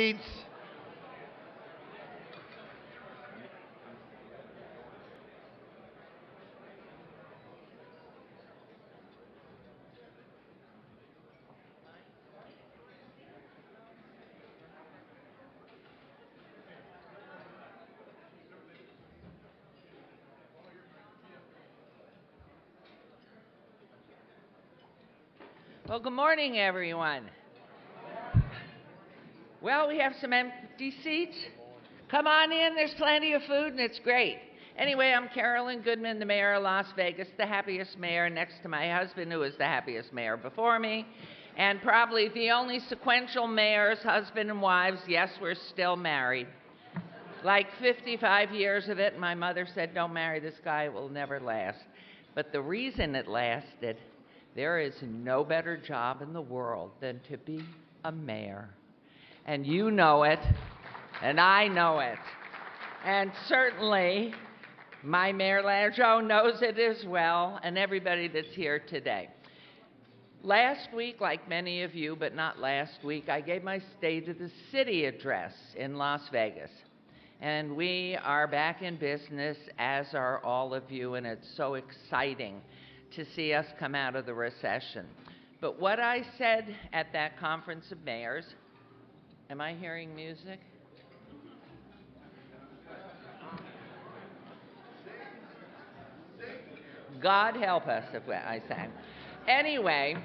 Seats. Well, good morning, everyone. Well, we have some empty seats. Come on in, there's plenty of food and it's great. Anyway, I'm Carolyn Goodman, the mayor of Las Vegas, the happiest mayor next to my husband, who was the happiest mayor before me, and probably the only sequential mayors, husband and wives. Yes, we're still married. Like 55 years of it, my mother said, don't marry this guy, it will never last. But the reason it lasted, there is no better job in the world than to be a mayor. And you know it, and I know it. And certainly, my Mayor Langeau knows it as well, and everybody that's here today. Last week, like many of you, but not last week, I gave my State of the City address in Las Vegas. And we are back in business, as are all of you, and it's so exciting to see us come out of the recession. But what I said at that conference of mayors, am I hearing music? God help us if I sang. Anyway,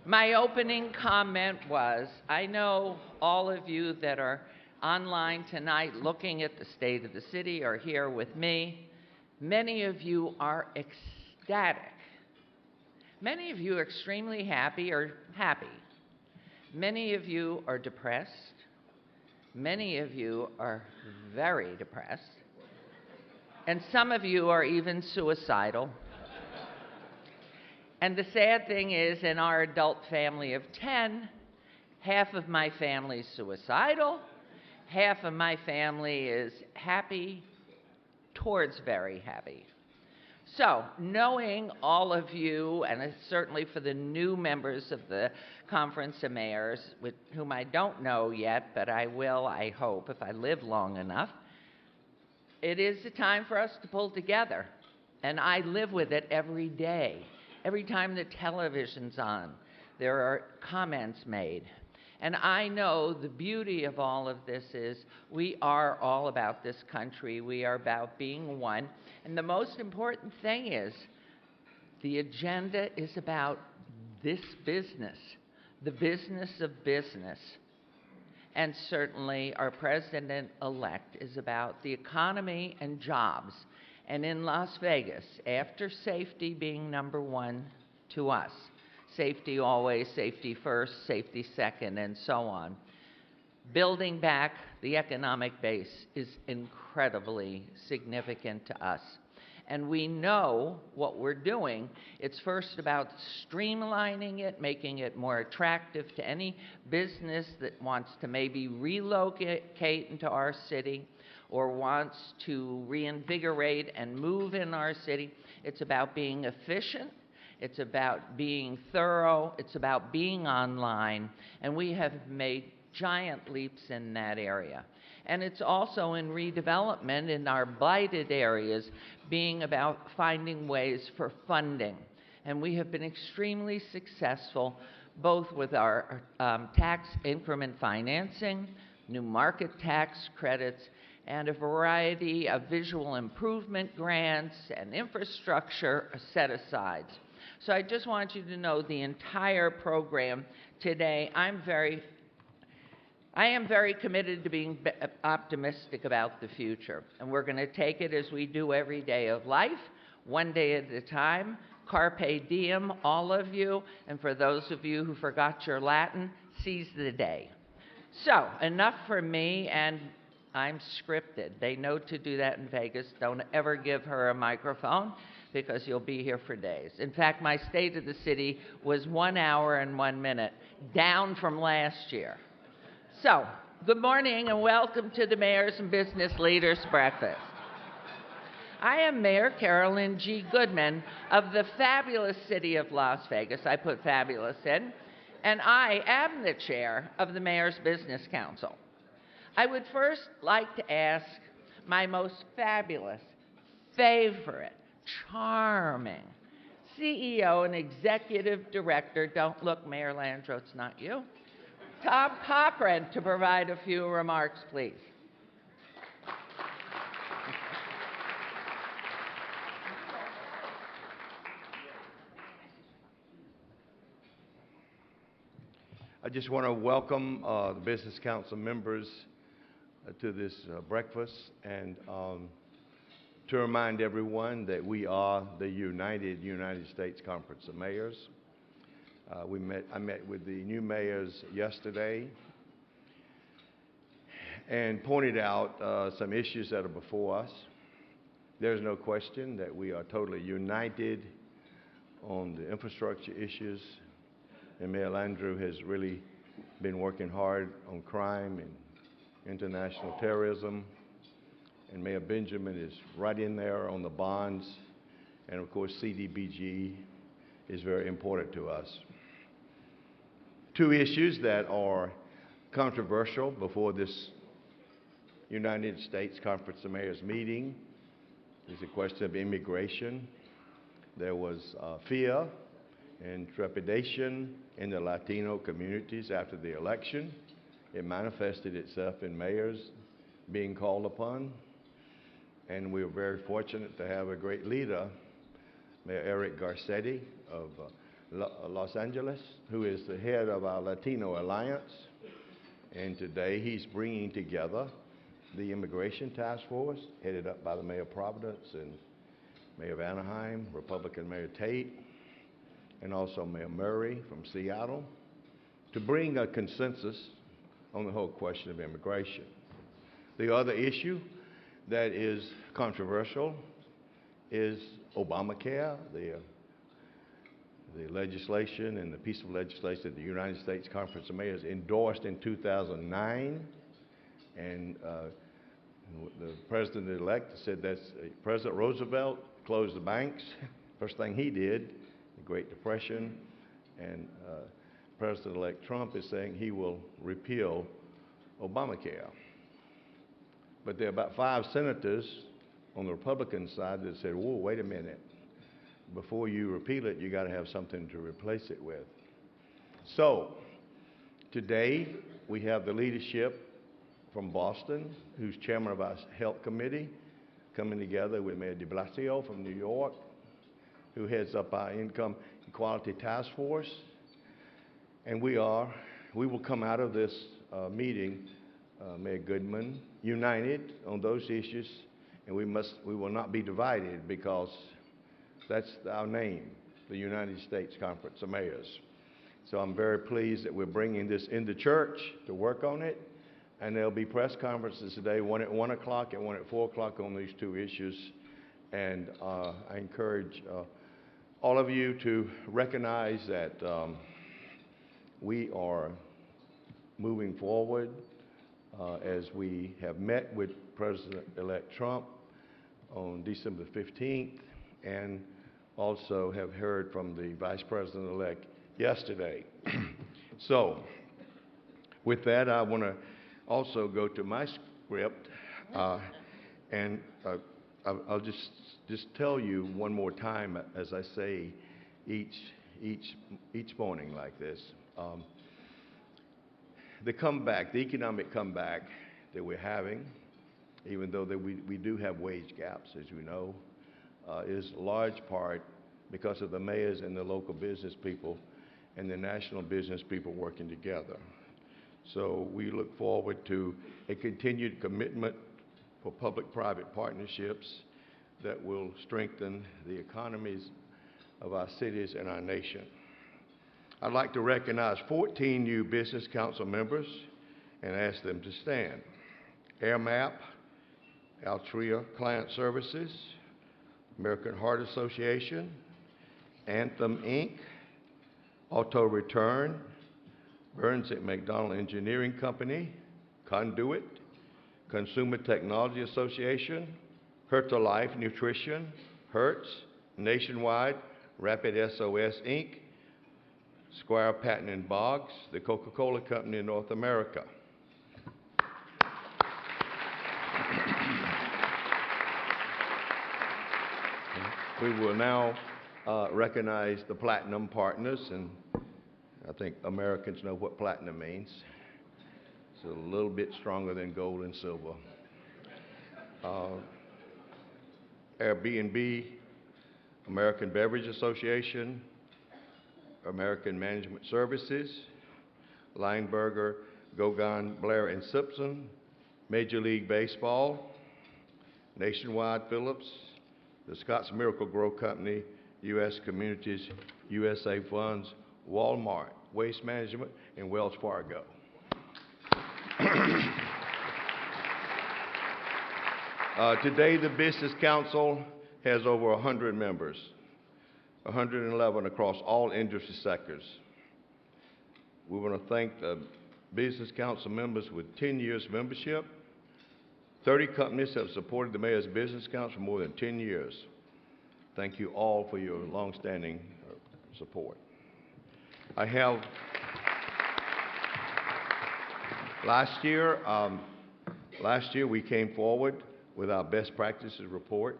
my opening comment was, I know all of you that are online tonight looking at the State of the City are here with me. Many of you are ecstatic. Many of you are extremely happy or happy. Many of you are depressed. Many of you are very depressed. And some of you are even suicidal. And the sad thing is, in our adult family of 10, half of my family is suicidal, half of my family is happy towards very happy. So, knowing all of you, and certainly for the new members of the Conference of Mayors, with whom I don't know yet, but I will, I hope, if I live long enough, it is a time for us to pull together. And I live with it every day. Every time the television's on, there are comments made. And I know the beauty of all of this is we are all about this country. We are about being one. And the most important thing is the agenda is about this business, the business of business. And certainly our president-elect is about the economy and jobs. And in Las Vegas, after safety being number one to us, safety always, safety first, safety second, and so on. Building back the economic base is incredibly significant to us. And we know what we're doing. It's first about streamlining it, making it more attractive to any business that wants to maybe relocate into our city or wants to reinvigorate and move in our city. It's about being efficient. It's about being thorough. It's about being online. And we have made giant leaps in that area. And it's also in redevelopment in our blighted areas, being about finding ways for funding. And we have been extremely successful both with our tax increment financing, new market tax credits, and a variety of visual improvement grants and infrastructure set-asides. So I just want you to know the entire program today. I am very committed to being optimistic about the future. And we're going to take it as we do every day of life, one day at a time. Carpe diem, all of you. And for those of you who forgot your Latin, seize the day. So, enough for me, and I'm scripted. They know to do that in Vegas. Don't ever give her a microphone, because you'll be here for days. In fact, my State of the City was 1 hour and 1 minute, down from last year. So, good morning and welcome to the Mayors and Business Leaders Breakfast. I am Mayor Carolyn G. Goodman of the fabulous city of Las Vegas. I put fabulous in. And I am the chair of the Mayor's Business Council. I would first like to ask my most fabulous, favorite, charming CEO and Executive Director, don't look, Mayor Landrieu, it's not you, Tom Cochran, to provide a few remarks, please. I just want to welcome the Business Council members to this breakfast and to remind everyone that we are the United States Conference of Mayors. I met with the new mayors yesterday and pointed out some issues that are before us. There's no question that we are totally united on the infrastructure issues, and Mayor Landrieu has really been working hard on crime and international terrorism, and Mayor Benjamin is right in there on the bonds, and of course CDBG is very important to us. Two issues that are controversial before this United States Conference of Mayors meeting is the question of immigration. There was fear and trepidation in the Latino communities after the election. It manifested itself in mayors being called upon, and we are very fortunate to have a great leader, Mayor Eric Garcetti of Los Angeles, who is the head of our Latino Alliance, and today he's bringing together the Immigration Task Force, headed up by the Mayor of Providence and Mayor of Anaheim, Republican Mayor Tate, and also Mayor Murray from Seattle, to bring a consensus on the whole question of immigration. The other issue that is controversial is Obamacare, the legislation and the piece of legislation that the United States Conference of Mayors endorsed in 2009, and the president-elect said that President Roosevelt closed the banks. First thing he did, the Great Depression, and President-elect Trump is saying he will repeal Obamacare. But there are about 5 senators on the Republican side that said, whoa, wait a minute. Before you repeal it, you got to have something to replace it with. So, today we have the leadership from Boston, who's chairman of our health committee, coming together with Mayor de Blasio from New York, who heads up our Income Equality Task Force. And we will come out of this meeting, Mayor Goodman, united on those issues, and we will not be divided, because that's our name, the United States Conference of Mayors. So I'm very pleased that we're bringing this into church to work on it, and there'll be press conferences today, one at 1 o'clock and one at 4 o'clock on these two issues. And I encourage all of you to recognize that we are moving forward as we have met with President-elect Trump on December 15th, and also have heard from the Vice President-elect yesterday. So, with that, I want to also go to my script, and I'll just tell you one more time, as I say each morning like this. The comeback, the economic comeback that we're having, even though that we do have wage gaps, as you know, is large part because of the mayors and the local business people and the national business people working together. So we look forward to a continued commitment for public-private partnerships that will strengthen the economies of our cities and our nation. I'd like to recognize 14 new Business Council members and ask them to stand. AirMap, Altria Client Services, American Heart Association, Anthem Inc., Auto Return, Burns & McDonnell Engineering Company, Conduit, Consumer Technology Association, Hertalife Nutrition, Hertz, Nationwide, Rapid SOS Inc., Squire Patton and Boggs, the Coca-Cola Company in North America. We will now recognize the platinum partners, and I think Americans know what platinum means. It's a little bit stronger than gold and silver. Airbnb, American Beverage Association, American Management Services, Lineberger, Gogan, Blair and Simpson, Major League Baseball, Nationwide Phillips, the Scotts Miracle-Gro Company, U.S. Communities, USA Funds, Walmart, Waste Management, and Wells Fargo. Today, the Business Council has over 100 members, 111 across all industry sectors. We want to thank the Business Council members with 10 years membership. 30 companies have supported the Mayor's Business Council for more than 10 years. Thank you all for your longstanding support. Last year we came forward with our best practices report,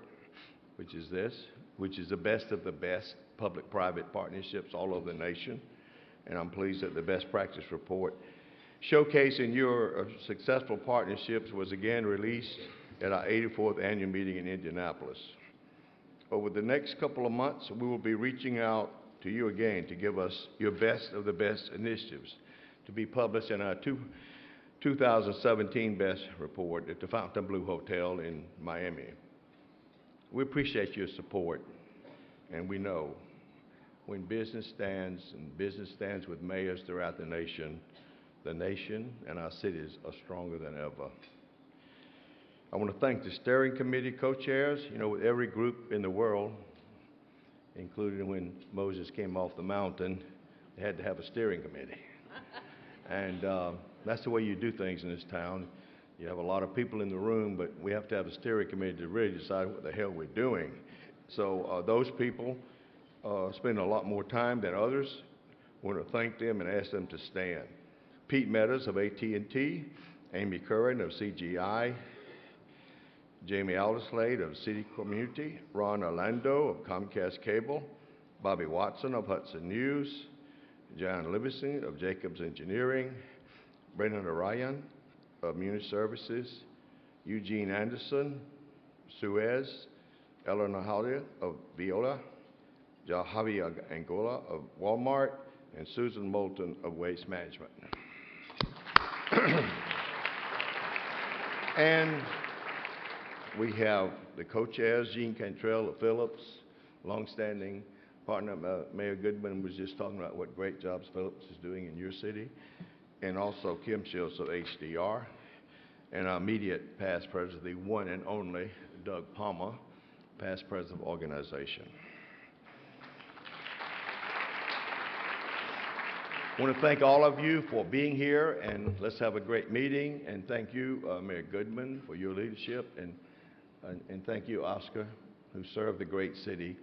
which is the best of the best public-private partnerships all over the nation. And I'm pleased that the best practice report showcasing your successful partnerships was again released at our 84th annual meeting in Indianapolis. Over the next couple of months, we will be reaching out to you again to give us your best of the best initiatives to be published in our 2017 best report at the Fontainebleau Hotel in Miami. We appreciate your support, and we know when business stands with mayors throughout the nation and our cities are stronger than ever. I want to thank the steering committee co-chairs. You know, with every group in the world, including when Moses came off the mountain, they had to have a steering committee. And that's the way you do things in this town. You have a lot of people in the room, but we have to have a steering committee to really decide what the hell we're doing. So those people spend a lot more time than others. I want to thank them and ask them to stand. Pete Meadows of AT&T, Amy Curran of CGI, Jamie Alderslade of City Community, Ron Orlando of Comcast Cable, Bobby Watson of Hudson News, John Livingston of Jacobs Engineering, Brendan Orion of Muni Services, Eugene Anderson, Suez, Eleanor Howley of Viola, Javi Angola of Walmart, and Susan Moulton of Waste Management. And we have the co-chairs, Jean Cantrell of Phillips, longstanding partner. Mayor Goodman was just talking about what great jobs Phillips is doing in your city, and also Kim Shields of HDR, and our immediate past president, the one and only Doug Palmer, past president of organization. I want to thank all of you for being here, and let's have a great meeting. And thank you, Mayor Goodman, for your leadership, and thank you, Oscar, who served the great city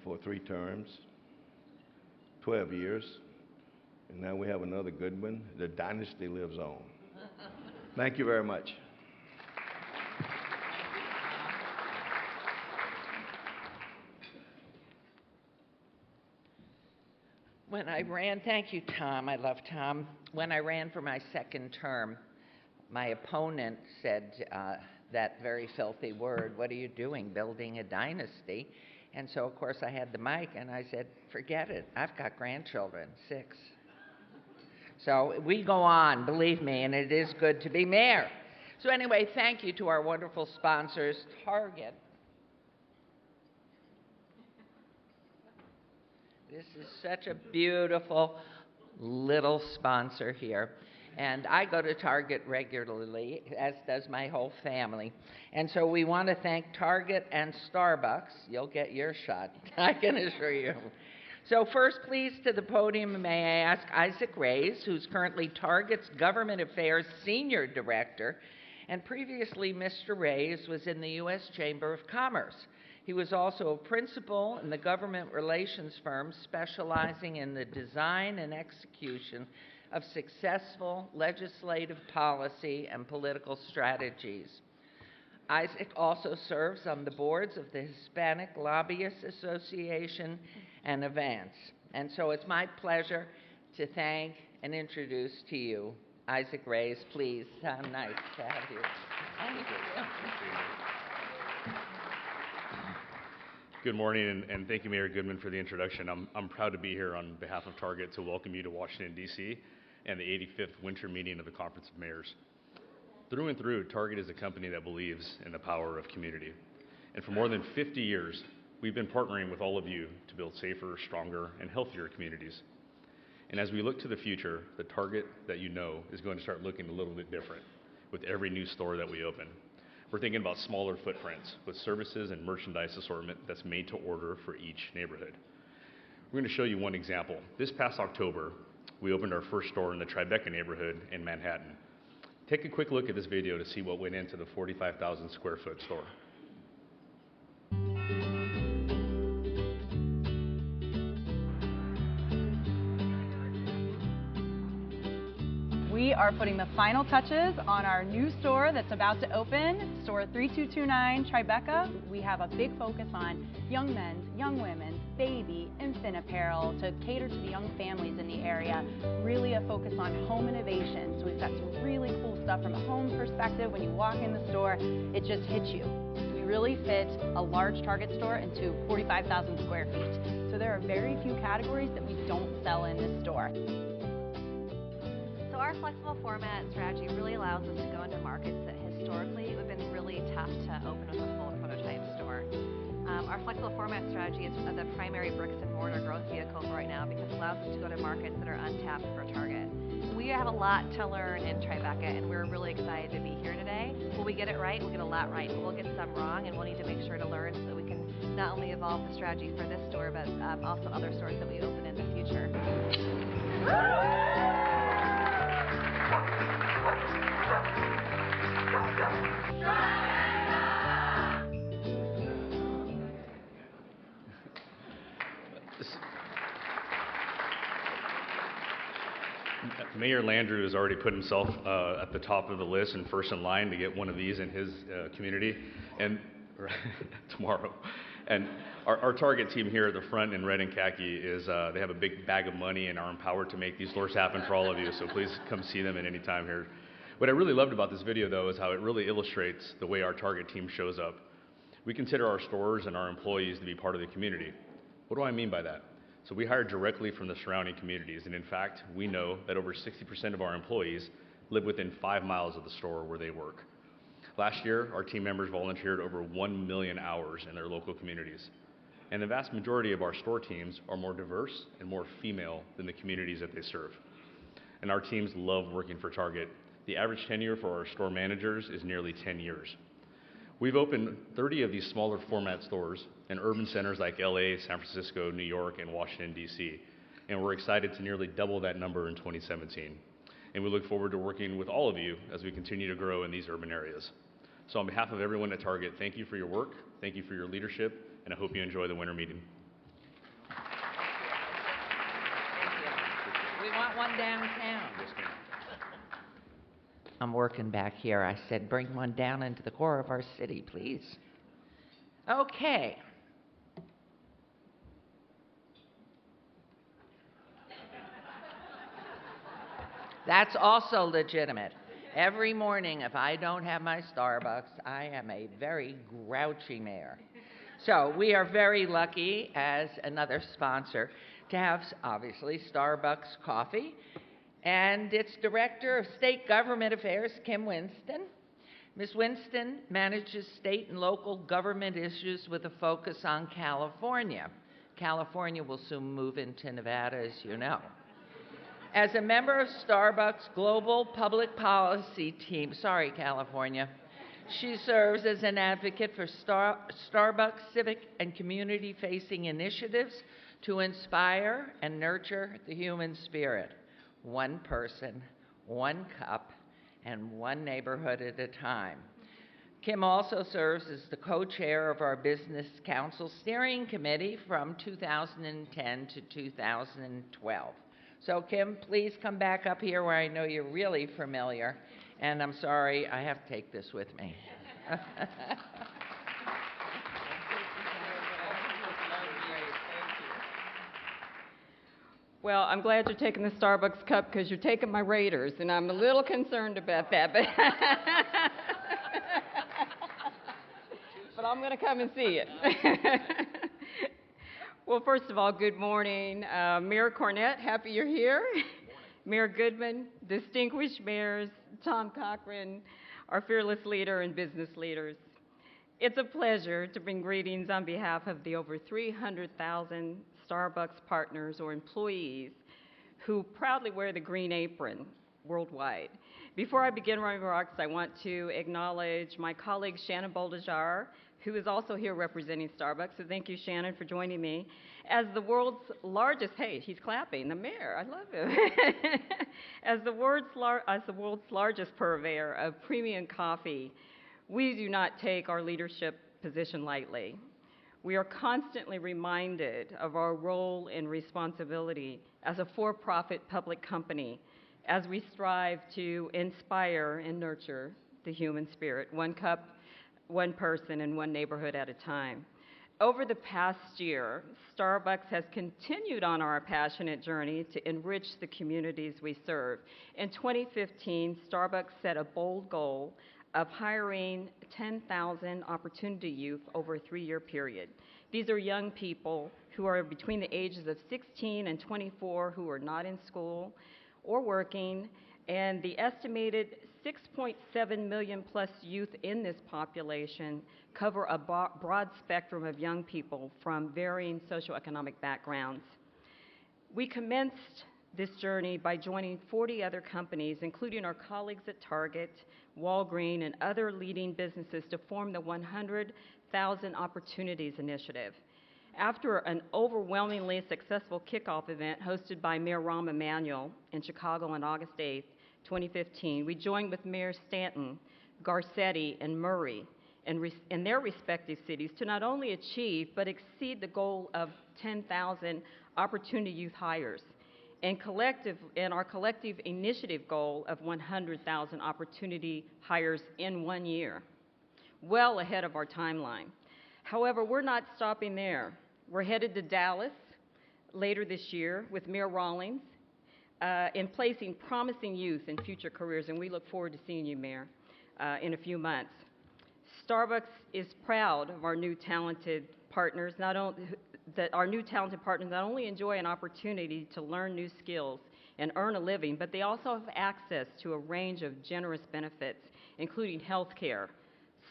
for 3 terms, 12 years, and now we have another Goodman. The dynasty lives on. Thank you very much. When I ran, thank you, Tom. I love Tom. When I ran for my second term, my opponent said that very filthy word, "What are you doing, building a dynasty?" And so, of course, I had the mic, and I said, forget it. I've got grandchildren, 6. So we go on, believe me, and it is good to be mayor. So anyway, thank you to our wonderful sponsors, Target. This is such a beautiful little sponsor here. And I go to Target regularly, as does my whole family. And so we want to thank Target and Starbucks. You'll get your shot, I can assure you. So first, please, to the podium, may I ask Isaac Reyes, who's currently Target's Government Affairs Senior Director. And previously, Mr. Reyes was in the U.S. Chamber of Commerce. He was also a principal in the government relations firm specializing in the design and execution of successful legislative policy and political strategies. Isaac also serves on the boards of the Hispanic Lobbyists Association and Avance. And so it's my pleasure to thank and introduce to you Isaac Reyes. Please, how nice to have you. Thank you. Good morning, and thank you, Mayor Goodman, for the introduction. I'm proud to be here on behalf of Target to welcome you to Washington, D.C. and the 85th Winter Meeting of the Conference of Mayors. Through and through, Target is a company that believes in the power of community. And for more than 50 years, we've been partnering with all of you to build safer, stronger, and healthier communities. And as we look to the future, the Target that you know is going to start looking a little bit different with every new store that we open. We're thinking about smaller footprints with services and merchandise assortment that's made to order for each neighborhood. We're going to show you one example. This past October, we opened our first store in the Tribeca neighborhood in Manhattan. Take a quick look at this video to see what went into the 45,000 square foot store. We are putting the final touches on our new store that's about to open, store 3229 Tribeca. We have a big focus on young men's, young women's, baby, infant apparel to cater to the young families in the area. Really a focus on home innovation. So we've got some really cool stuff from a home perspective. When you walk in the store, it just hits you. We really fit a large Target store into 45,000 square feet. So there are very few categories that we don't sell in this store. So our flexible format strategy really allows us to go into markets that historically it would have been really tough to open with a full prototype store. Our flexible format strategy is the primary bricks and mortar growth vehicle for right now because it allows us to go to markets that are untapped for Target. We have a lot to learn in Tribeca and we're really excited to be here today. Will we get it right? We'll get a lot right, but we'll get some wrong and we'll need to make sure to learn so that we can not only evolve the strategy for this store but also other stores that we open in the future. Mayor Landrieu has already put himself at the top of the list and first in line to get one of these in his community and tomorrow. And our Target team here at the front in red and khaki is they have a big bag of money and are empowered to make these stores happen for all of you. So please come see them at any time here. What I really loved about this video, though, is how it really illustrates the way our Target team shows up. We consider our stores and our employees to be part of the community. What do I mean by that? So we hire directly from the surrounding communities, and in fact, we know that over 60% of our employees live within 5 miles of the store where they work. Last year, our team members volunteered over 1 million hours in their local communities. And the vast majority of our store teams are more diverse and more female than the communities that they serve. And our teams love working for Target. The average tenure for our store managers is nearly 10 years. We've opened 30 of these smaller format stores in urban centers like LA, San Francisco, New York, and Washington, D.C. And we're excited to nearly double that number in 2017. And we look forward to working with all of you as we continue to grow in these urban areas. So on behalf of everyone at Target, thank you for your work, thank you for your leadership, and I hope you enjoy the winter meeting. Thank you. We want one downtown. Yes, ma'am. I'm working back here. I said, bring one down into the core of our city, please. Okay. That's also legitimate. Every morning, if I don't have my Starbucks, I am a very grouchy mayor. So we are very lucky as another sponsor to have, obviously, Starbucks coffee and its Director of State Government Affairs, Kim Winston. Ms. Winston manages state and local government issues with a focus on California. California will soon move into Nevada, as you know. As a member of Starbucks' global public policy team, sorry, California, she serves as an advocate for Starbucks civic and community-facing initiatives to inspire and nurture the human spirit. One person, one cup, and one neighborhood at a time. Kim also serves as the co-chair of our Business Council Steering Committee from 2010 to 2012. So Kim, please come back up here where I know you're really familiar. And I'm sorry, I have to take this with me. Well, I'm glad you're taking the Starbucks cup because you're taking my Raiders, and I'm a little concerned about that. But, but I'm going to come and see it. Well, first of all, good morning. Mayor Cornett, happy you're here. Mayor Goodman, distinguished mayors, Tom Cochran, our fearless leader and business leaders. It's a pleasure to bring greetings on behalf of the over 300,000 Starbucks partners or employees who proudly wear the green apron worldwide. Before I begin my remarks, I want to acknowledge my colleague Shannon Boldajar, who is also here representing Starbucks. So thank you, Shannon, for joining me. As the world's largest, hey, he's clapping, the mayor, I love him. As the world's largest purveyor of premium coffee, we do not take our leadership position lightly. We are constantly reminded of our role and responsibility as a for-profit public company as we strive to inspire and nurture the human spirit, one cup, one person, and one neighborhood at a time. Over the past year, Starbucks has continued on our passionate journey to enrich the communities we serve. In 2015, Starbucks set a bold goal of hiring 10,000 opportunity youth over a 3-year period. These are young people who are between the ages of 16 and 24 who are not in school or working, and the estimated 6.7 million plus youth in this population cover a broad spectrum of young people from varying socioeconomic backgrounds. We commenced this journey by joining 40 other companies, including our colleagues at Target, Walgreens, and other leading businesses to form the 100,000 Opportunities Initiative. After an overwhelmingly successful kickoff event hosted by Mayor Rahm Emanuel in Chicago on August 8, 2015, we joined with Mayor Stanton, Garcetti, and Murray in their respective cities to not only achieve but exceed the goal of 10,000 opportunity youth hires and our collective initiative goal of 100,000 opportunity hires in 1 year, well ahead of our timeline. However, we're not stopping there. We're headed to Dallas later this year with Mayor Rawlings in placing promising youth in future careers, and we look forward to seeing you, Mayor, in a few months. Starbucks is proud of our new talented partners, not only enjoy an opportunity to learn new skills and earn a living, but they also have access to a range of generous benefits, including health care,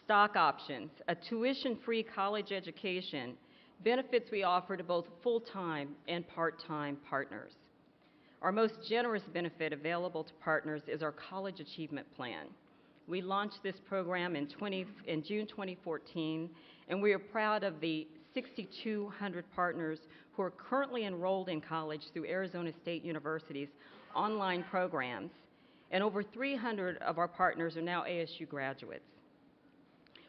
stock options, a tuition-free college education, benefits we offer to both full-time and part-time partners. Our most generous benefit available to partners is our College Achievement Plan. We launched this program in June 2014, and we are proud of the 6,200 partners who are currently enrolled in college through Arizona State University's online programs, and over 300 of our partners are now ASU graduates.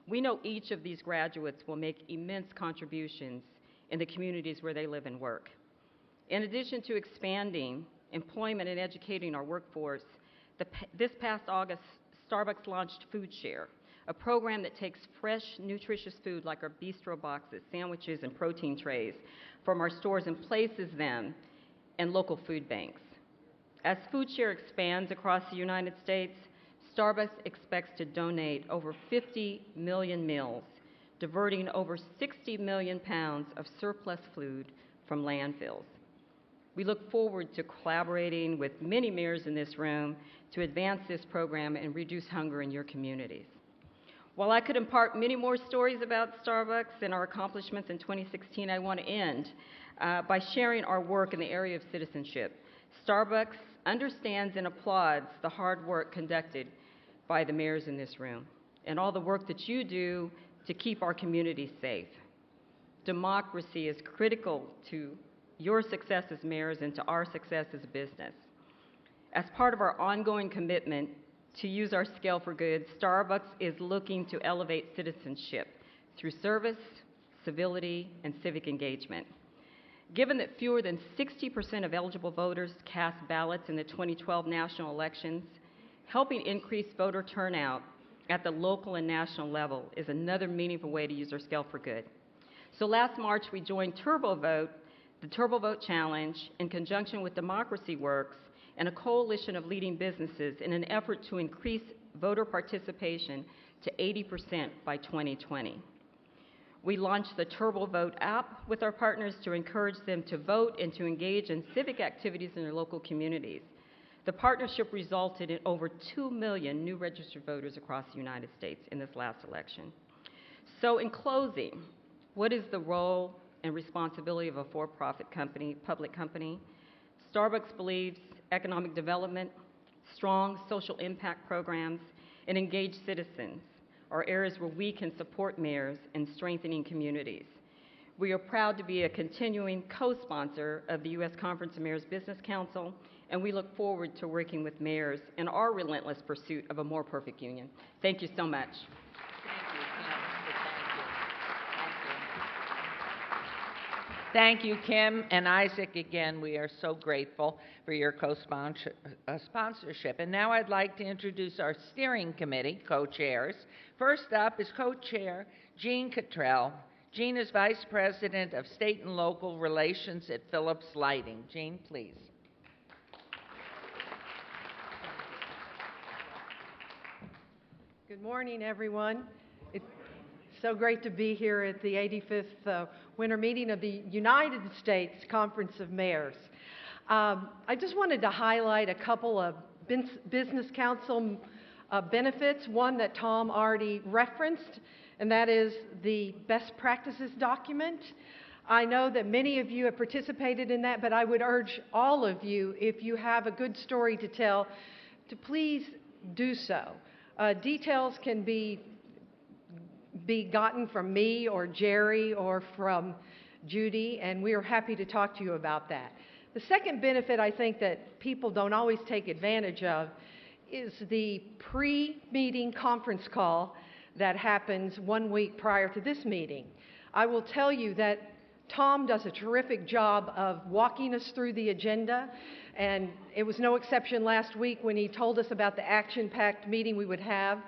We know each of these graduates will make immense contributions in the communities where they live and work. In addition to expanding employment and educating our workforce, this past August, Starbucks launched Food Share, a program that takes fresh, nutritious food like our bistro boxes, sandwiches, and protein trays from our stores and places them in local food banks. As Food Share expands across the United States, Starbucks expects to donate over 50 million meals, diverting over 60 million pounds of surplus food from landfills. We look forward to collaborating with many mayors in this room to advance this program and reduce hunger in your communities. While I could impart many more stories about Starbucks and our accomplishments in 2016, I want to end by sharing our work in the area of citizenship. Starbucks understands and applauds the hard work conducted by the mayors in this room and all the work that you do to keep our communities safe. Democracy is critical to your success as mayors and to our success as a business. As part of our ongoing commitment to use our scale for good, Starbucks is looking to elevate citizenship through service, civility, and civic engagement. Given that fewer than 60% of eligible voters cast ballots in the 2012 national elections, helping increase voter turnout at the local and national level is another meaningful way to use our scale for good. So last March, we joined TurboVote, the TurboVote Challenge, in conjunction with Democracy Works and a coalition of leading businesses in an effort to increase voter participation to 80% by 2020. We launched the TurboVote app with our partners to encourage them to vote and to engage in civic activities in their local communities. The partnership resulted in over 2 million new registered voters across the United States in this last election. So in closing, what is the role and responsibility of a for-profit company, public company? Starbucks believes economic development, strong social impact programs, and engaged citizens are areas where we can support mayors in strengthening communities. We are proud to be a continuing co-sponsor of the U.S. Conference of Mayors Business Council, and we look forward to working with mayors in our relentless pursuit of a more perfect union. Thank you so much. Thank you, Kim and Isaac. Again, we are so grateful for your sponsorship. And now I'd like to introduce our steering committee co-chairs. First up is co-chair Jean Cottrell. Jean is Vice President of State and Local Relations at Philips Lighting. Jean, please. Good morning, everyone. It's so great to be here at the 85th Winter Meeting of the United States Conference of Mayors. I just wanted to highlight a couple of Business Council benefits, one that Tom already referenced, and that is the best practices document. I know that many of you have participated in that, but I would urge all of you, if you have a good story to tell, to please do so. Details can be gotten from me or Jerry or from Judy, and we are happy to talk to you about that. The second benefit I think that people don't always take advantage of is the pre-meeting conference call that happens 1 week prior to this meeting. I will tell you that Tom does a terrific job of walking us through the agenda, and it was no exception last week when he told us about the action-packed meeting we would have.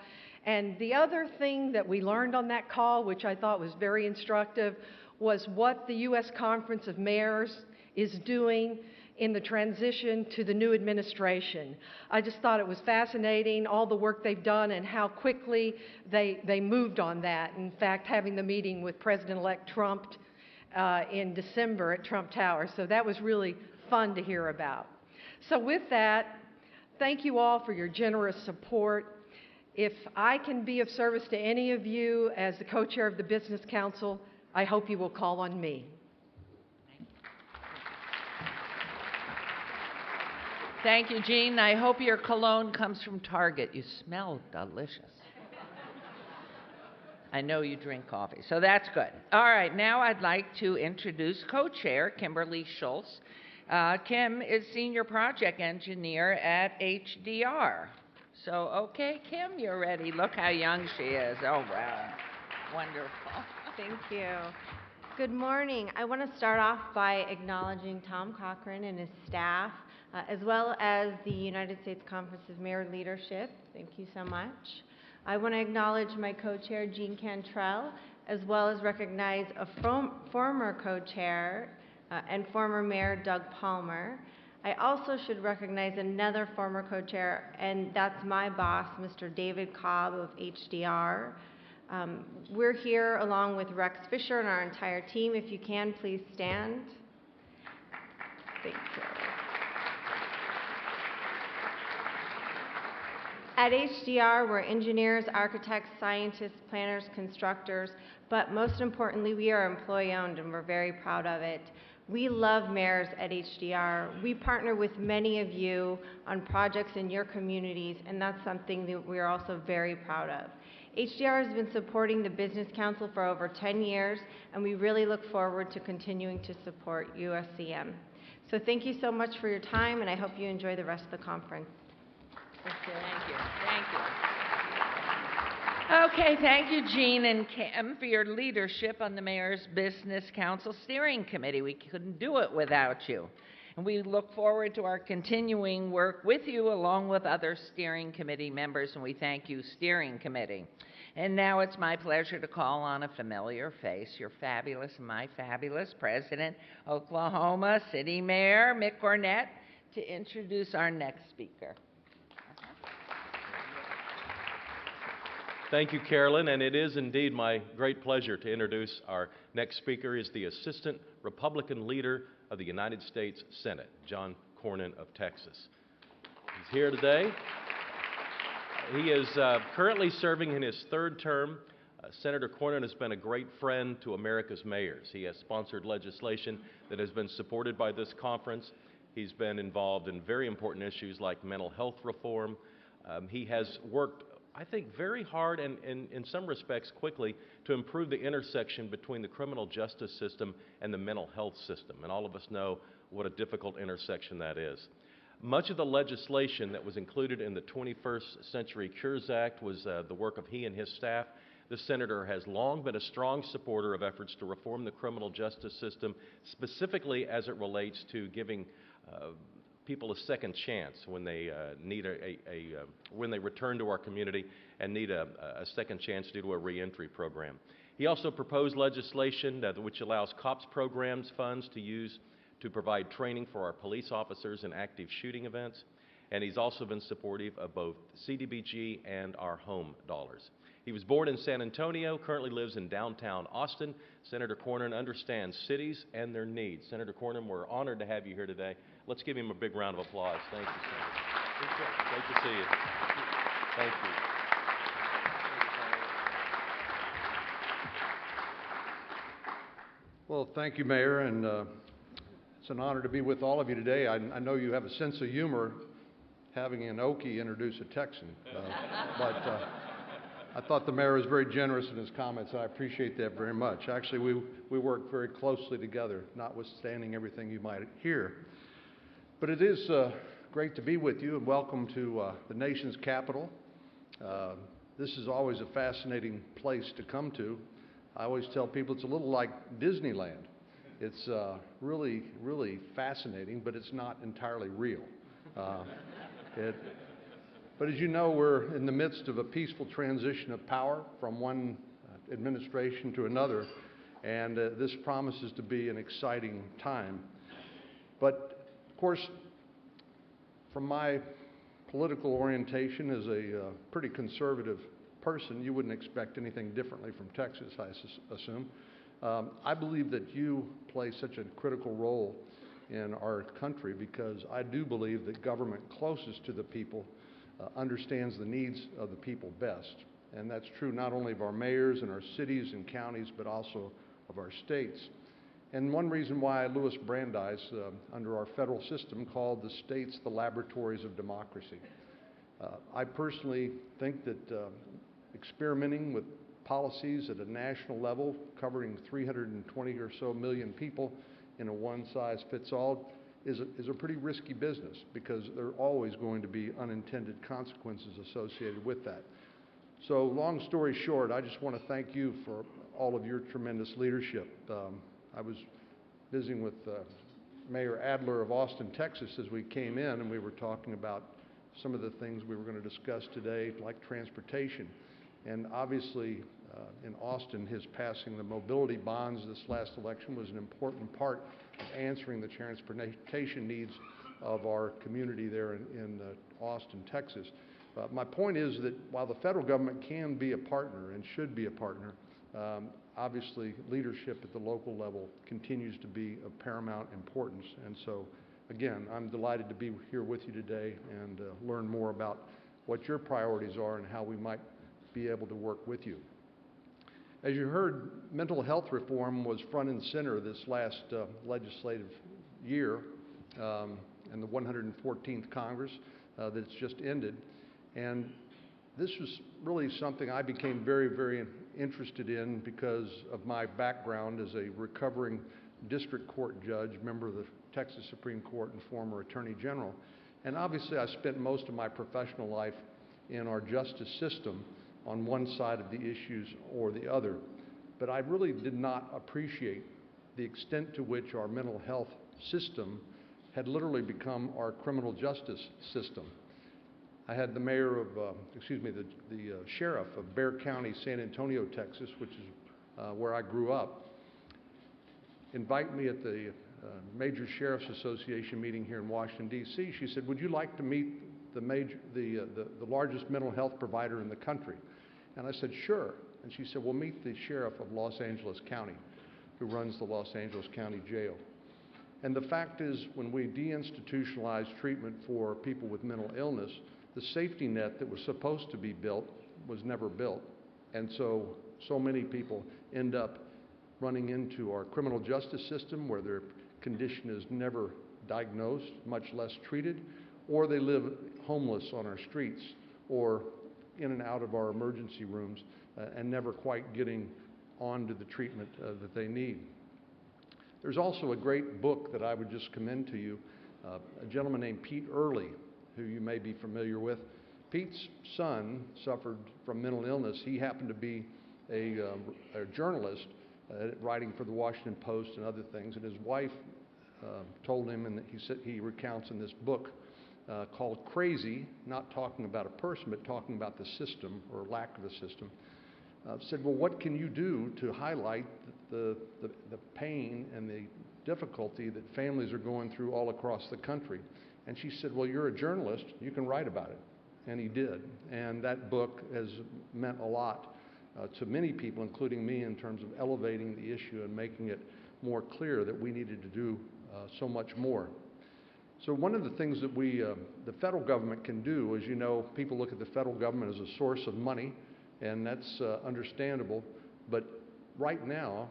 And the other thing that we learned on that call, which I thought was very instructive, was what the U.S. Conference of Mayors is doing in the transition to the new administration. I just thought it was fascinating, all the work they've done and how quickly they moved on that. In fact, having the meeting with President-elect Trump in December at Trump Tower. So that was really fun to hear about. So with that, thank you all for your generous support. If I can be of service to any of you as the co-chair of the Business Council, I hope you will call on me. Thank you, Jean. I hope your cologne comes from Target. You smell delicious. I know you drink coffee, so that's good. All right, now I'd like to introduce co-chair Kimberly Schultz. Kim is Senior Project Engineer at HDR. So, okay, Kim, you're ready. Look how young she is. Oh, wow. Wonderful. Thank you. Good morning. I want to start off by acknowledging Tom Cochran and his staff, as well as the United States Conference of Mayor leadership. Thank you so much. I want to acknowledge my co-chair, Jean Cantrell, as well as recognize a former co-chair and former Mayor, Doug Palmer. I also should recognize another former co-chair, and that's my boss, Mr. David Cobb of HDR. We're here along with Rex Fisher and our entire team. If you can, please stand. Thank you. At HDR, we're engineers, architects, scientists, planners, constructors, but most importantly, we are employee-owned, and we're very proud of it. We love mayors at HDR. We partner with many of you on projects in your communities, and that's something that we're also very proud of. HDR has been supporting the Business Council for over 10 years, and we really look forward to continuing to support USCM. So thank you so much for your time, and I hope you enjoy the rest of the conference. Thank you. Thank you. Okay, thank you, Jean and Kim, for your leadership on the Mayor's Business Council Steering Committee. We couldn't do it without you. And we look forward to our continuing work with you along with other steering committee members, and we thank you, steering committee. And now it's my pleasure to call on a familiar face, your fabulous, my fabulous President, Oklahoma City Mayor Mick Cornett, to introduce our next speaker. Thank you, Carolyn, and it is indeed my great pleasure to introduce our next speaker. Is the Assistant Republican Leader of the United States Senate, John Cornyn of Texas. He's here today. He is currently serving in his third term. Senator Cornyn has been a great friend to America's mayors. He has sponsored legislation that has been supported by this conference. He's been involved in very important issues like mental health reform. He has worked, I think, very hard and in some respects quickly to improve the intersection between the criminal justice system and the mental health system. And all of us know what a difficult intersection that is. Much of the legislation that was included in the 21st Century Cures Act was the work of he and his staff. The senator has long been a strong supporter of efforts to reform the criminal justice system, specifically as it relates to giving people a second chance when they when they return to our community and need a second chance due to a reentry program. He also proposed legislation which allows COPS programs funds to use to provide training for our police officers in active shooting events, and he's also been supportive of both CDBG and our home dollars. He was born in San Antonio, currently lives in downtown Austin. Senator Cornyn understands cities and their needs. Senator Cornyn, we're honored to have you here today. Let's give him a big round of applause. Thank you, Senator. Great to see you. Thank you. Well, thank you, Mayor, and it's an honor to be with all of you today. I know you have a sense of humor having an Okie introduce a Texan, but I thought the mayor was very generous in his comments, and I appreciate that very much. Actually, we work very closely together, notwithstanding everything you might hear. But it is great to be with you, and welcome to the nation's capital. This is always a fascinating place to come to. I always tell people it's a little like Disneyland. It's really, really fascinating, but it's not entirely real. But as you know, we're in the midst of a peaceful transition of power from one administration to another, and this promises to be an exciting time. But, of course, from my political orientation as a pretty conservative person, you wouldn't expect anything differently from Texas, I assume. I believe that you play such a critical role in our country because I do believe that government closest to the people understands the needs of the people best. And that's true not only of our mayors and our cities and counties, but also of our states. And one reason why Louis Brandeis, under our federal system, called the states the laboratories of democracy. I personally think that experimenting with policies at a national level covering 320 or so million people in a one-size-fits-all is a pretty risky business because there are always going to be unintended consequences associated with that. So long story short, I just want to thank you for all of your tremendous leadership. I was visiting with Mayor Adler of Austin, Texas as we came in, and we were talking about some of the things we were going to discuss today, like transportation. And obviously, in Austin, his passing the mobility bonds this last election was an important part of answering the transportation needs of our community there in Austin, Texas. My point is that while the federal government can be a partner and should be a partner, obviously leadership at the local level continues to be of paramount importance. And so, again, I'm delighted to be here with you today and learn more about what your priorities are and how we might be able to work with you. As you heard, mental health reform was front and center this last legislative year in the 114th Congress that's just ended. And this was really something I became very, very interested in because of my background as a recovering district court judge, member of the Texas Supreme Court and former Attorney General. And obviously I spent most of my professional life in our justice system on one side of the issues or the other. But I really did not appreciate the extent to which our mental health system had literally become our criminal justice system. I had the mayor of, the sheriff of Bexar County, San Antonio, Texas, which is where I grew up, invite me at the Major Sheriff's Association meeting here in Washington, D.C. She said, would you like to meet the largest mental health provider in the country? And I said, sure. And she said, well, meet the sheriff of Los Angeles County, who runs the Los Angeles County Jail. And the fact is, when we deinstitutionalized treatment for people with mental illness, the safety net that was supposed to be built was never built. And so many people end up running into our criminal justice system where their condition is never diagnosed, much less treated, or they live homeless on our streets or in and out of our emergency rooms and never quite getting onto the treatment that they need. There's also a great book that I would just commend to you, a gentleman named Pete Early, who you may be familiar with. Pete's son suffered from mental illness. He happened to be a journalist writing for the Washington Post and other things, and his wife told him, and he recounts in this book called Crazy, not talking about a person, but talking about the system or lack of a system, said, well, what can you do to highlight the pain and the difficulty that families are going through all across the country? And she said, well, you're a journalist, you can write about it. And he did. And that book has meant a lot to many people, including me, in terms of elevating the issue and making it more clear that we needed to do so much more. So one of the things that the federal government can do, as you know, people look at the federal government as a source of money, and that's understandable. But right now,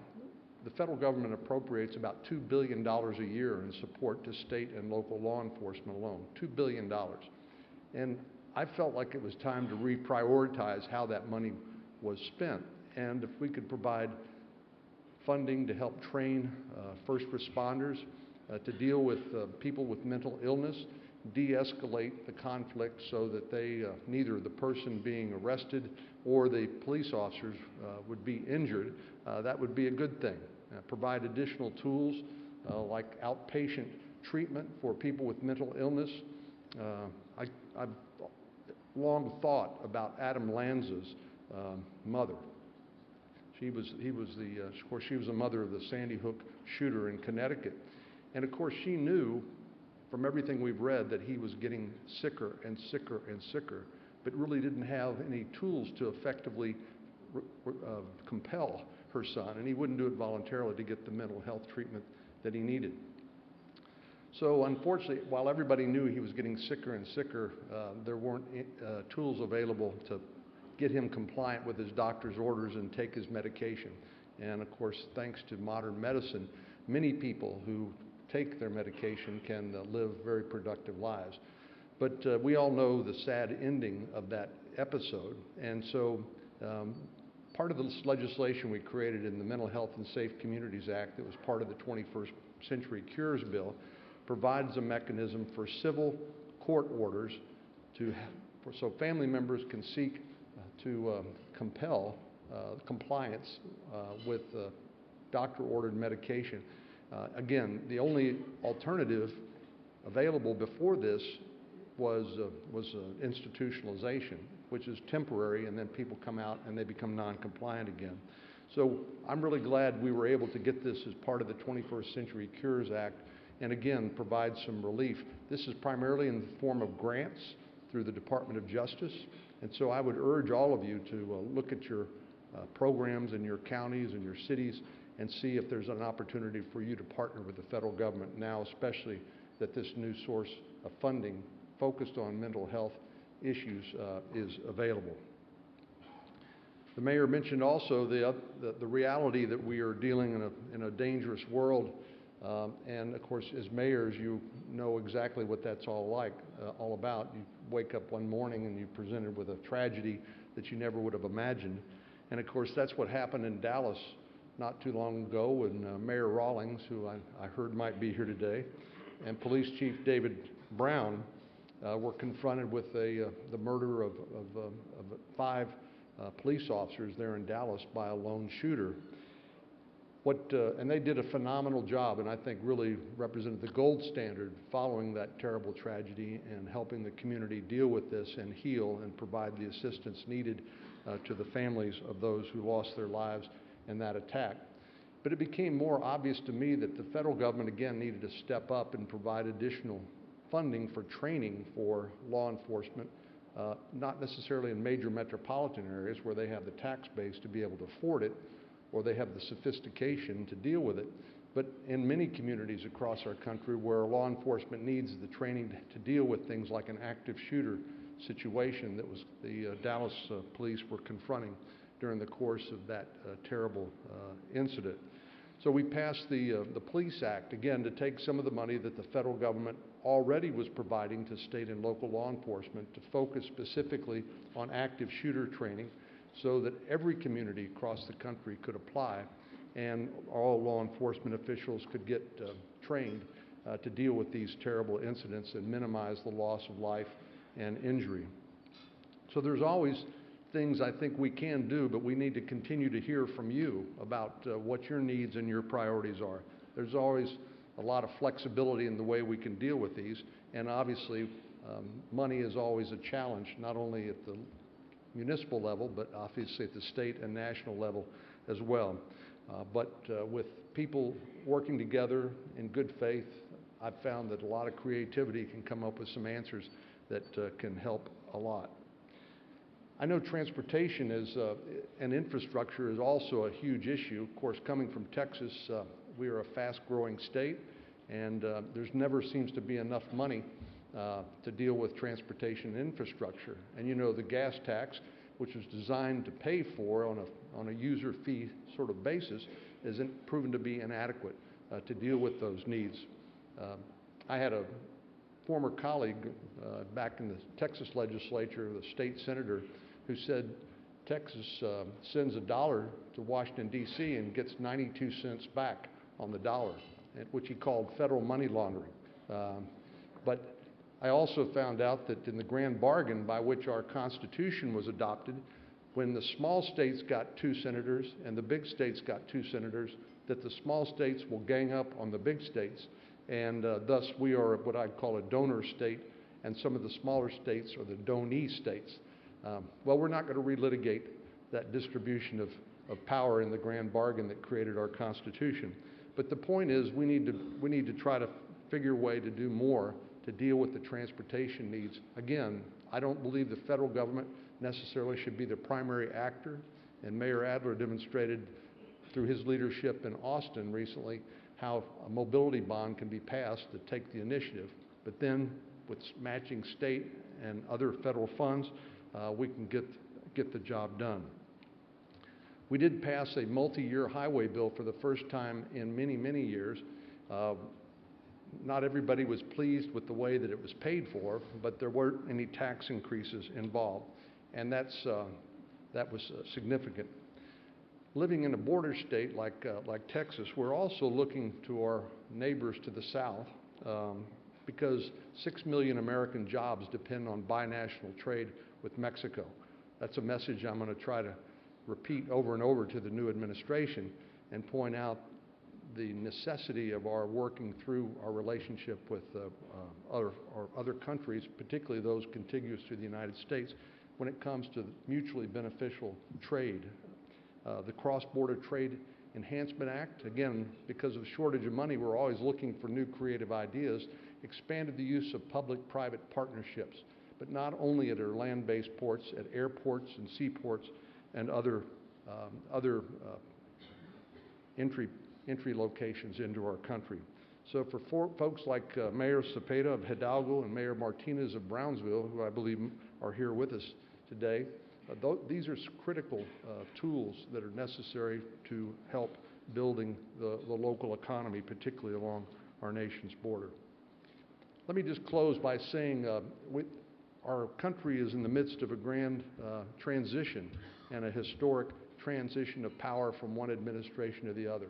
the federal government appropriates about $2 billion a year in support to state and local law enforcement alone, $2 billion. And I felt like it was time to reprioritize how that money was spent. And if we could provide funding to help train first responders to deal with people with mental illness, de-escalate the conflict so that neither the person being arrested or the police officers would be injured, that would be a good thing. Provide additional tools like outpatient treatment for people with mental illness. I've long thought about Adam Lanza's mother. She was the mother of the Sandy Hook shooter in Connecticut. And of course she knew from everything we've read that he was getting sicker and sicker and sicker, but really didn't have any tools to effectively compel her son, and he wouldn't do it voluntarily to get the mental health treatment that he needed. So unfortunately, while everybody knew he was getting sicker and sicker, there weren't tools available to get him compliant with his doctor's orders and take his medication. And of course, thanks to modern medicine, many people who take their medication can live very productive lives. But we all know the sad ending of that episode. And so part of this legislation we created in the Mental Health and Safe Communities Act that was part of the 21st Century Cures Bill provides a mechanism for civil court orders so family members can seek to compel compliance with doctor-ordered medication. Again, the only alternative available before this was institutionalization, which is temporary, and then people come out and they become non-compliant again. So I'm really glad we were able to get this as part of the 21st Century Cures Act, and again, provide some relief. This is primarily in the form of grants through the Department of Justice, and so I would urge all of you to look at your programs in your counties and your cities and see if there's an opportunity for you to partner with the federal government now, especially that this new source of funding focused on mental health issues is available. The mayor mentioned also the reality that we are dealing in a dangerous world, and of course, as mayors, you know exactly what that's all about. You wake up one morning and you're presented with a tragedy that you never would have imagined, and of course, that's what happened in Dallas not too long ago when Mayor Rawlings, who I heard might be here today, and Police Chief David Brown were confronted with the murder of 5 police officers there in Dallas by a lone shooter. And they did a phenomenal job, and I think really represented the gold standard following that terrible tragedy and helping the community deal with this and heal and provide the assistance needed to the families of those who lost their lives in that attack. But it became more obvious to me that the federal government again needed to step up and provide additional funding for training for law enforcement, not necessarily in major metropolitan areas where they have the tax base to be able to afford it, or they have the sophistication to deal with it, but in many communities across our country where law enforcement needs the training to deal with things like an active shooter situation that was the Dallas police were confronting during the course of that terrible incident. So we passed the Police Act, again, to take some of the money that the federal government already was providing to state and local law enforcement to focus specifically on active shooter training so that every community across the country could apply and all law enforcement officials could get trained to deal with these terrible incidents and minimize the loss of life and injury. So there's always things I think we can do, but we need to continue to hear from you about what your needs and your priorities are. There's always a lot of flexibility in the way we can deal with these, and obviously money is always a challenge, not only at the municipal level, but obviously at the state and national level as well. But with people working together in good faith, I've found that a lot of creativity can come up with some answers that can help a lot. I know transportation is, and infrastructure is also a huge issue. Of course, coming from Texas, we are a fast-growing state, and there's never seems to be enough money to deal with transportation infrastructure. And you know, the gas tax, which was designed to pay for on a user fee sort of basis, isn't proven to be inadequate to deal with those needs. I had a former colleague back in the Texas legislature, the state senator, who said Texas sends $1 to Washington, D.C. and gets 92 cents back on the dollar, which he called federal money laundering. But I also found out that in the grand bargain by which our Constitution was adopted, when the small states got 2 senators and the big states got 2 senators, that the small states will gang up on the big states, and thus we are what I'd call a donor state, and some of the smaller states are the donee states. Well, we're not going to relitigate that distribution of power in the grand bargain that created our Constitution. But the point is we need to try to figure a way to do more to deal with the transportation needs. Again, I don't believe the federal government necessarily should be the primary actor, and Mayor Adler demonstrated through his leadership in Austin recently how a mobility bond can be passed to take the initiative. But then with matching state and other federal funds, we can get the job done. We did pass a multi-year highway bill for the first time in many, many years. Not everybody was pleased with the way that it was paid for, but there weren't any tax increases involved, and that was significant. Living in a border state like Texas, we're also looking to our neighbors to the south because 6 million American jobs depend on binational trade with Mexico. That's a message I'm going to try to repeat over and over to the new administration and point out the necessity of our working through our relationship with other countries, particularly those contiguous to the United States, when it comes to mutually beneficial trade. The Cross-Border Trade Enhancement Act, again, because of the shortage of money, we're always looking for new creative ideas, expanded the use of public-private partnerships, but not only at our land-based ports, at airports and seaports and other entry locations into our country. So for folks like Mayor Cepeda of Hidalgo and Mayor Martinez of Brownsville, who I believe are here with us today, these are critical tools that are necessary to help building the local economy, particularly along our nation's border. Let me just close by saying our country is in the midst of a grand transition and a historic transition of power from one administration to the other.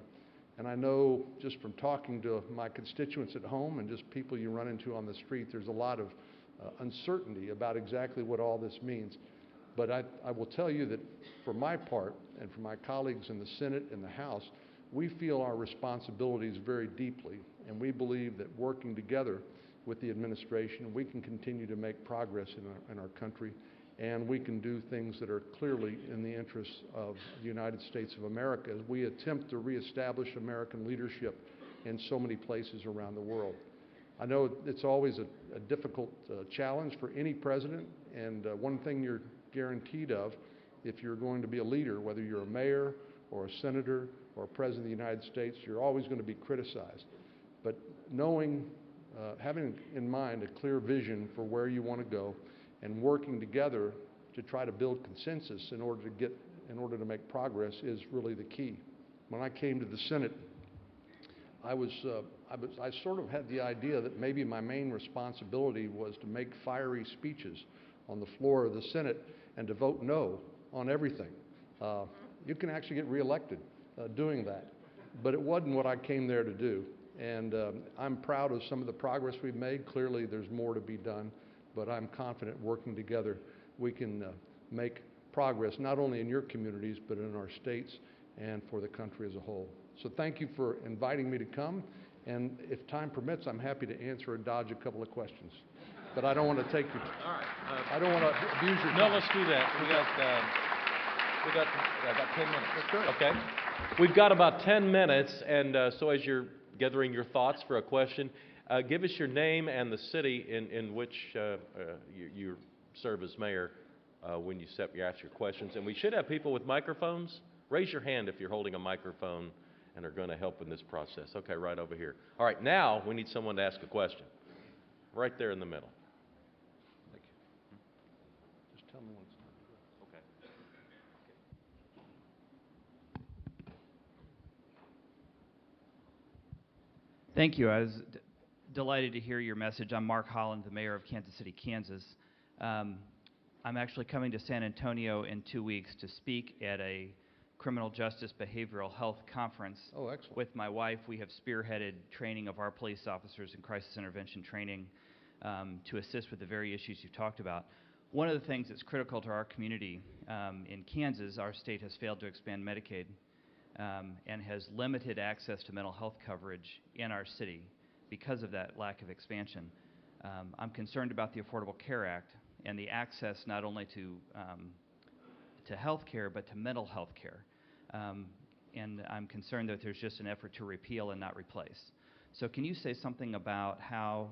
And I know just from talking to my constituents at home and just people you run into on the street, there's a lot of uncertainty about exactly what all this means. But I will tell you that for my part and for my colleagues in the Senate and the House, we feel our responsibilities very deeply, and we believe that working together with the administration, we can continue to make progress in our country, and we can do things that are clearly in the interests of the United States of America as we attempt to reestablish American leadership in so many places around the world. I know it's always a difficult challenge for any president, and one thing you're guaranteed of if you're going to be a leader, whether you're a mayor or a senator or a president of the United States, you're always going to be criticized. But knowing, having in mind a clear vision for where you want to go and working together to try to build consensus in order to make progress is really the key. When I came to the Senate, I sort of had the idea that maybe my main responsibility was to make fiery speeches on the floor of the Senate and to vote no on everything. You can actually get reelected doing that, but it wasn't what I came there to do. And I'm proud of some of the progress we've made. Clearly, there's more to be done, but I'm confident working together we can make progress not only in your communities, but in our states and for the country as a whole. So thank you for inviting me to come, and if time permits, I'm happy to answer or dodge a couple of questions. But I don't want to take your All right. I don't want to abuse your No, time. let's do that. We got about 10 minutes. That's good. Okay. We've got about 10 minutes, and so as you're gathering your thoughts for a question, give us your name and the city in which you serve as mayor when you ask your questions. And we should have people with microphones. Raise your hand if you're holding a microphone and are going to help in this process. Okay, right over here. All right, now we need someone to ask a question. Right there in the middle. Thank you. Just tell me when it's time. Okay. Thank you. I was delighted to hear your message. I'm Mark Holland, the mayor of Kansas City, Kansas. I'm actually coming to San Antonio in 2 weeks to speak at a criminal justice behavioral health conference. Oh, excellent. With my wife. We have spearheaded training of our police officers in crisis intervention training to assist with the very issues you've talked about. One of the things that's critical to our community in Kansas, our state has failed to expand Medicaid and has limited access to mental health coverage in our city because of that lack of expansion. I'm concerned about the Affordable Care Act and the access not only to health care, but to mental health care. And I'm concerned that there's just an effort to repeal and not replace. So can you say something about how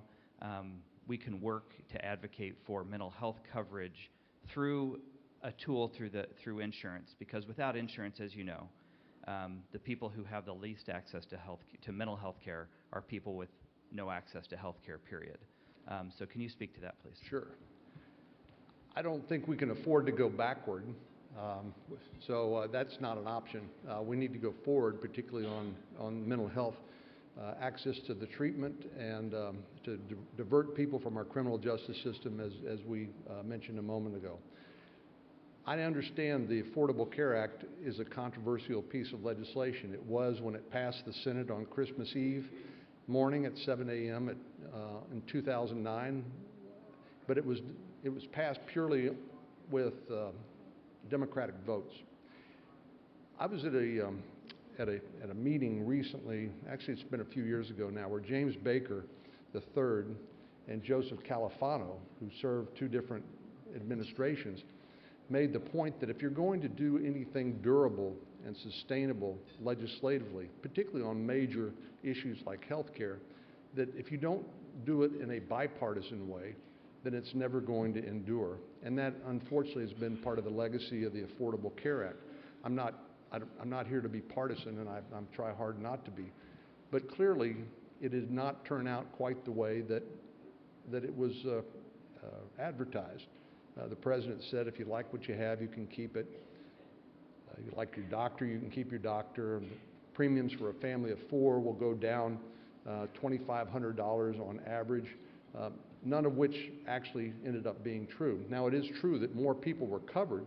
we can work to advocate for mental health coverage through a tool through insurance? Because without insurance, as you know, the people who have the least access to mental health care are people with no access to health care, period. So can you speak to that, please? Sure. I don't think we can afford to go backward, so that's not an option. We need to go forward, particularly on mental health, access to the treatment, and to divert people from our criminal justice system, as we mentioned a moment ago. I understand the Affordable Care Act is a controversial piece of legislation. It was when it passed the Senate on Christmas Eve morning at 7 a.m. In 2009, but it was passed purely with Democratic votes. I was at a meeting recently, actually it's been a few years ago now, where James Baker III and Joseph Califano, who served two different administrations, made the point that if you're going to do anything durable and sustainable legislatively, particularly on major issues like health care, that if you don't do it in a bipartisan way, then it's never going to endure. And that, unfortunately, has been part of the legacy of the Affordable Care Act. I'm not here to be partisan, and I'm try hard not to be. But clearly, it did not turn out quite the way that it was advertised. The president said, if you like what you have, you can keep it. You like your doctor, you can keep your doctor. The premiums for a family of four will go down $2,500 on average, none of which actually ended up being true. Now, it is true that more people were covered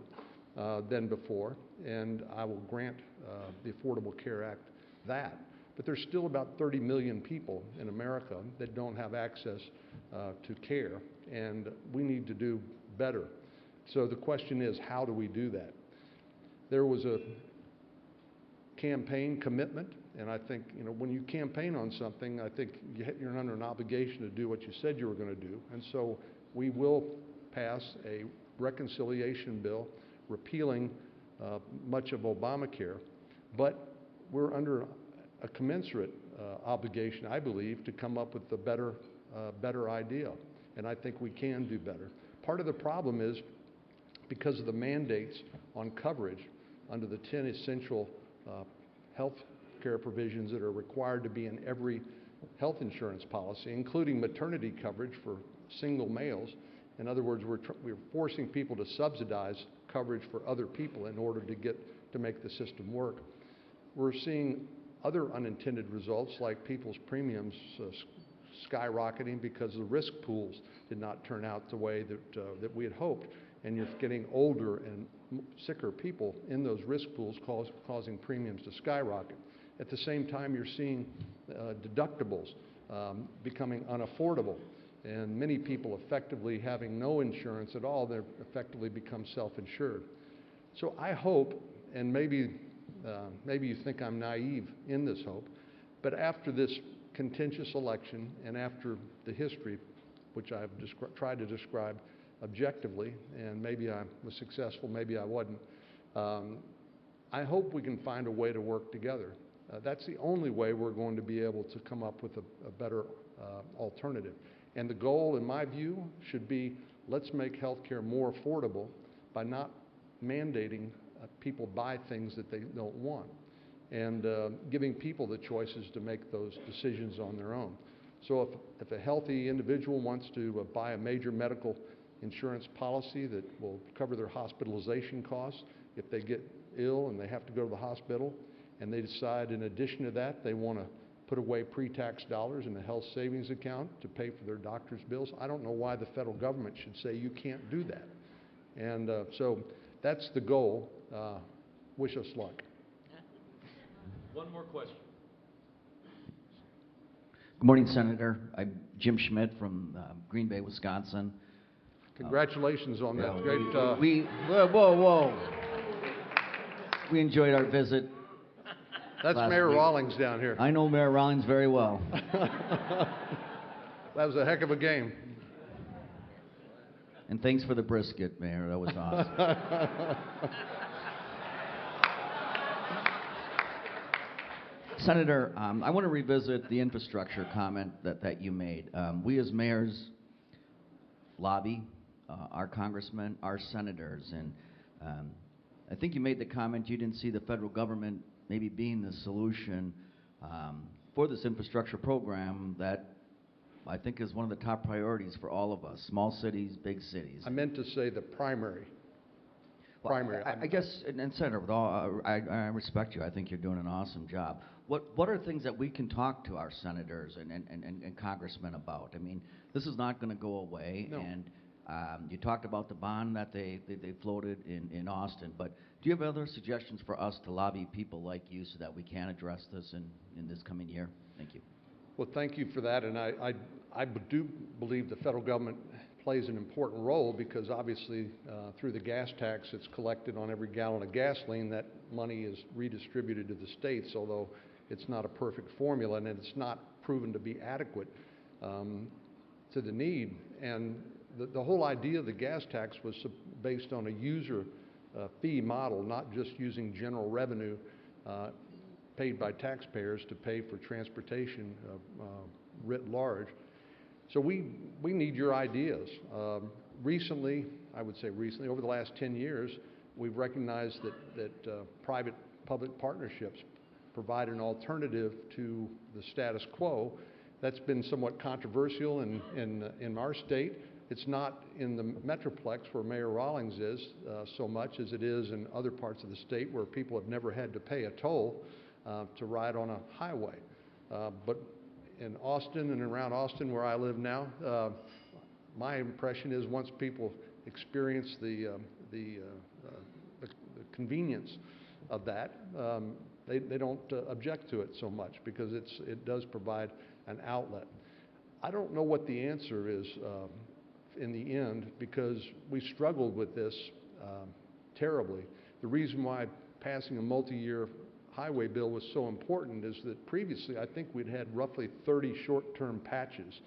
than before, and I will grant the Affordable Care Act that. But there's still about 30 million people in America that don't have access to care, and we need to do better. So the question is, how do we do that? There was campaign commitment, and I think, you know, when you campaign on something, I think you're under an obligation to do what you said you were going to do. And so we will pass a reconciliation bill repealing much of Obamacare, but we're under a commensurate obligation, I believe, to come up with a better idea, and I think we can do better. Part of the problem is because of the mandates on coverage under the 10 essential health care provisions that are required to be in every health insurance policy, including maternity coverage for single males. In other words, we're forcing people to subsidize coverage for other people in order to make the system work. We're seeing other unintended results, like people's premiums skyrocketing because the risk pools did not turn out the way that we had hoped, and you're getting older and sicker people in those risk pools causing premiums to skyrocket. At the same time, you're seeing deductibles becoming unaffordable, and many people effectively having no insurance at all, they're effectively become self-insured. So I hope, and maybe you think I'm naive in this hope, but after this contentious election and after the history, which I've tried to describe objectively, and maybe I was successful, maybe I wasn't, I hope we can find a way to work together. That's the only way we're going to be able to come up with a better alternative. And the goal, in my view, should be let's make health care more affordable by not mandating people buy things that they don't want, and giving people the choices to make those decisions on their own. So if a healthy individual wants to buy a major medical insurance policy that will cover their hospitalization costs, if they get ill and they have to go to the hospital, and they decide in addition to that they want to put away pre-tax dollars in a health savings account to pay for their doctor's bills, I don't know why the federal government should say you can't do that. And so that's the goal. Wish us luck. One more question. Good morning, Senator. I'm Jim Schmidt from Green Bay, Wisconsin. Congratulations on that great... Whoa. We enjoyed our visit. That's Mayor Rawlings down here. I know Mayor Rawlings very well. That was a heck of a game. And thanks for the brisket, Mayor. That was awesome. Senator, I want to revisit the infrastructure comment that you made. We as mayors lobby our congressmen, our senators, and I think you made the comment you didn't see the federal government maybe being the solution for this infrastructure program that I think is one of the top priorities for all of us, small cities, big cities. I meant to say the primary. I guess, and Senator, with all, I respect you. I think you're doing an awesome job. What are things that we can talk to our senators and congressmen about? I mean, this is not going to go away. No. And you talked about the bond that they floated in Austin, but do you have other suggestions for us to lobby people like you so that we can address this in this coming year? Thank you. Well, thank you for that, and I do believe the federal government plays an important role because obviously through the gas tax that's collected on every gallon of gasoline, that money is redistributed to the states, although it's not a perfect formula and it's not proven to be adequate to the need. And the whole idea of the gas tax was based on a user fee model, not just using general revenue paid by taxpayers to pay for transportation writ large. So we need your ideas. Recently, I would say recently, over the last 10 years, we've recognized that private-public partnerships provide an alternative to the status quo. That's been somewhat controversial in our state. It's not in the Metroplex where Mayor Rawlings is so much as it is in other parts of the state where people have never had to pay a toll to ride on a highway. But in Austin and around Austin where I live now, my impression is once people experience the convenience of that, they don't object to it so much because it does provide an outlet. I don't know what the answer is in the end because we struggled with this terribly. The reason why passing a multi-year highway bill was so important is that previously I think we'd had roughly 30 short-term patches,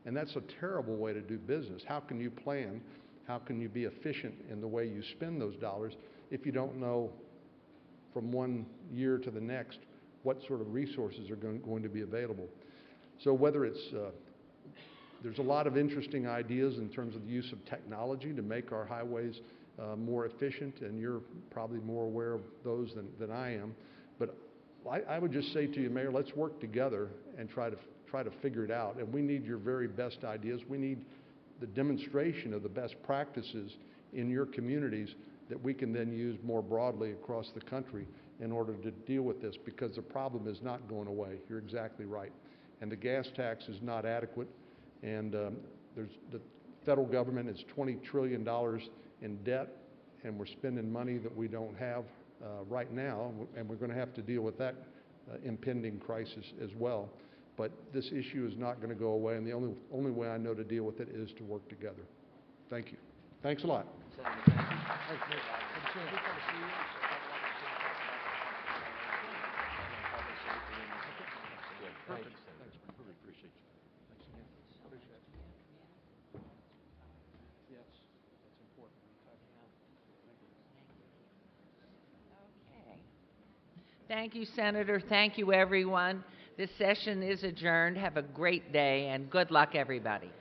and that's a terrible way to do business. How can you plan? How can you be efficient in the way you spend those dollars if you don't know from one year to the next what sort of resources are going to be available? So whether it's, there's a lot of interesting ideas in terms of the use of technology to make our highways more efficient, and you're probably more aware of those than I am. But I would just say to you, Mayor, let's work together and try to figure it out. And we need your very best ideas. We need the demonstration of the best practices in your communities that we can then use more broadly across the country in order to deal with this, because the problem is not going away. You're exactly right. And the gas tax is not adequate. And the federal government is $20 trillion in debt, and we're spending money that we don't have right now, and we're going to have to deal with that impending crisis as well. But this issue is not going to go away, and the only way I know to deal with it is to work together. Thank you. Thanks a lot. Thank you, Senator. Thank you, everyone. This session is adjourned. Have a great day, and good luck, everybody.